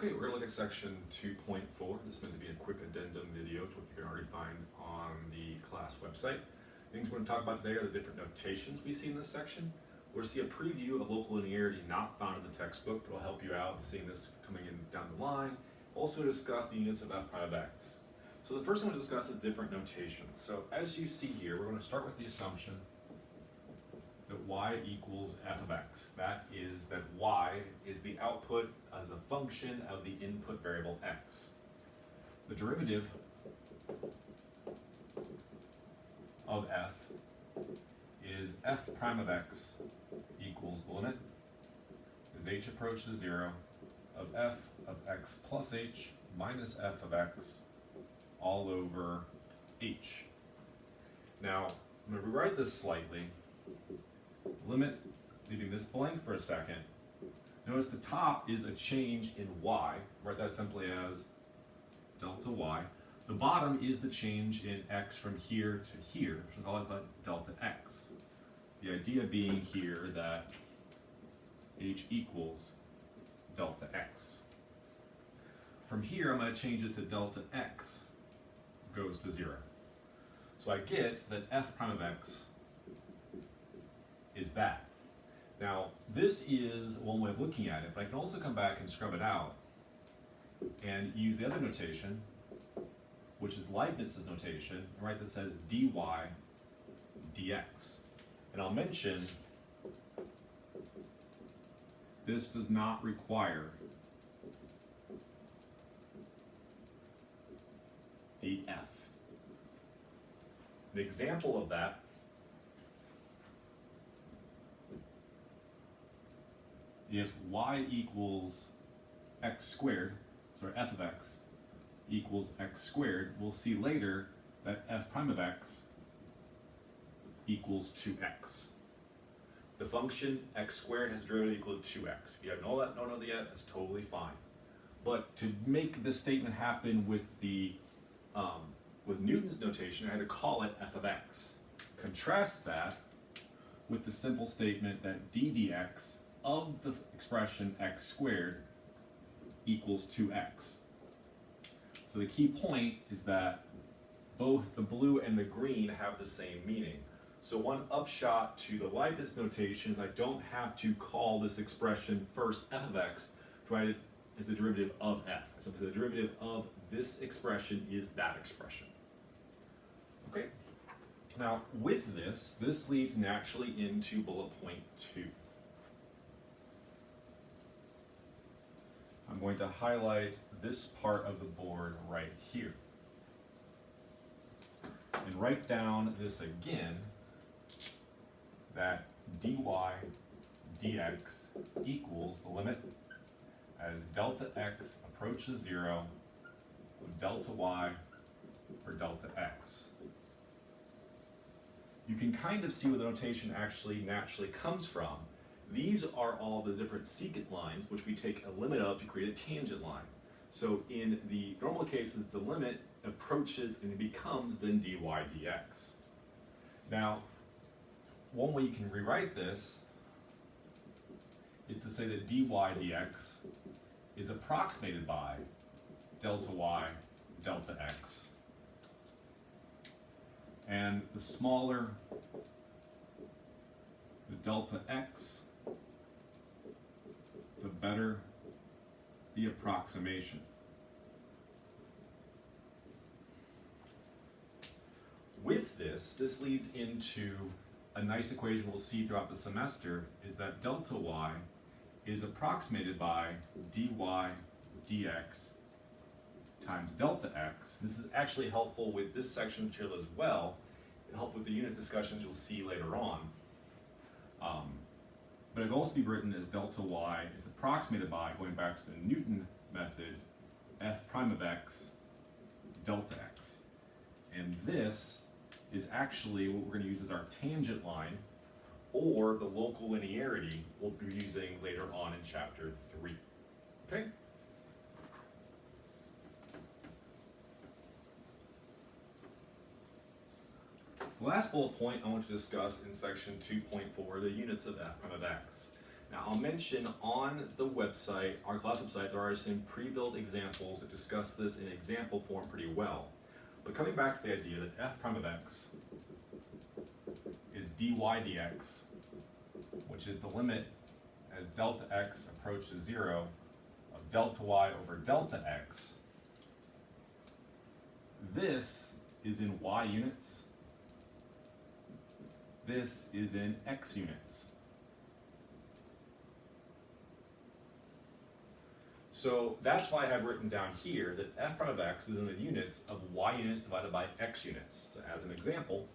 Okay, we're going to look at section 2.4. This is meant to be a quick addendum video to what you can already find on the class website. Things we're going to talk about today are the different notations we see in this section. We're going to see a preview of local linearity not found in the textbook that will help you out seeing this coming in down the line. Also discuss the units of f prime of x. So the first thing we'll discuss is different notations. So as you see here, we're going to start with the assumption that y equals f of x. That is that y is the output as a function of the input variable x. The derivative of f is f prime of x equals the limit as h approaches 0 of f of x plus h minus f of x all over h. Now, I'm going to rewrite this slightly. Limit, leaving this blank for a second. Notice the top is a change in y. Write that simply as delta y. The bottom is the change in x from here to here, so I'll call it delta x. The idea being here that h equals delta x. From here, I'm going to change it to delta x goes to 0. So I get that f prime of x is that. Now, this is one way of looking at it, but I can also come back and scrub it out and use the other notation, which is Leibniz's notation, and write that says dy dx. And I'll mention this does not require the f. An example of that if y equals x squared, sorry, f of x equals x squared, we'll see later that f prime of x equals 2x. The function x squared has a derivative equal to 2x. If you don't know that yet, that's totally fine. But to make this statement happen with the with Newton's notation, I had to call it f of x. Contrast that with the simple statement that d dx of the expression x squared equals 2x. So the key point is that both the blue and the green have the same meaning. So one upshot to the Leibniz notation is I don't have to call this expression first f of x to write it as the derivative of f. So the derivative of this expression is that expression. Okay? Now with this leads naturally into bullet point 2. I'm going to highlight this part of the board right here and write down this again, that dy dx equals the limit as delta x approaches 0 of delta y or delta x. You can kind of see where the notation actually naturally comes from. These are all the different secant lines which we take a limit of to create a tangent line. So in the normal cases, the limit approaches and it becomes then dy dx. Now, one way you can rewrite this is to say that dy dx is approximated by delta y, delta x. And the smaller the delta x, the better the approximation. With this leads into a nice equation we'll see throughout the semester, is that delta y is approximated by dy dx times delta x. This is actually helpful with this section material as well. It'll help with the unit discussions you'll see later on. But it can also be written as delta y is approximated by, going back to the Newton method, f prime of x delta x. And this is actually what we're going to use as our tangent line, or the local linearity we'll be using later on in chapter 3. Okay? The last bullet point I want to discuss in section 2.4 are the units of f prime of x. Now I'll mention on the website, our class website, there are some pre-built examples that discuss this in example form pretty well. But coming back to the idea that f prime of x is dy dx, which is the limit as delta x approaches 0 of delta y over delta x. This is in y units. This is in x units. So that's why I have written down here that f prime of x is in the units of y units divided by x units. So as an example,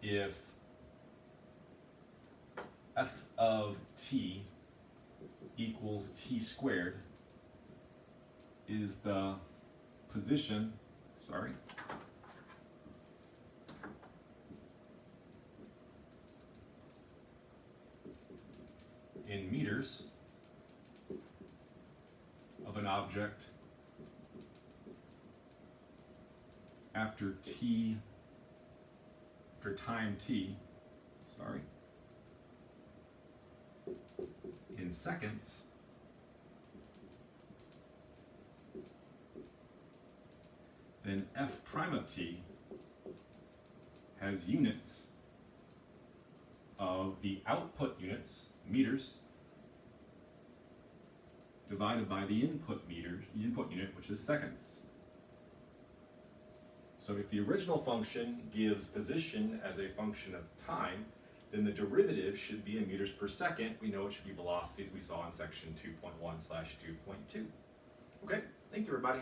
if f of t equals t squared is the position, in meters of an object after time t, in seconds, then f prime of t has units of the output units, meters, divided by the input unit, which is seconds. So if the original function gives position as a function of time, then the derivative should be in meters per second. We know it should be velocities we saw in section 2.1/2.2. Okay, thank you everybody.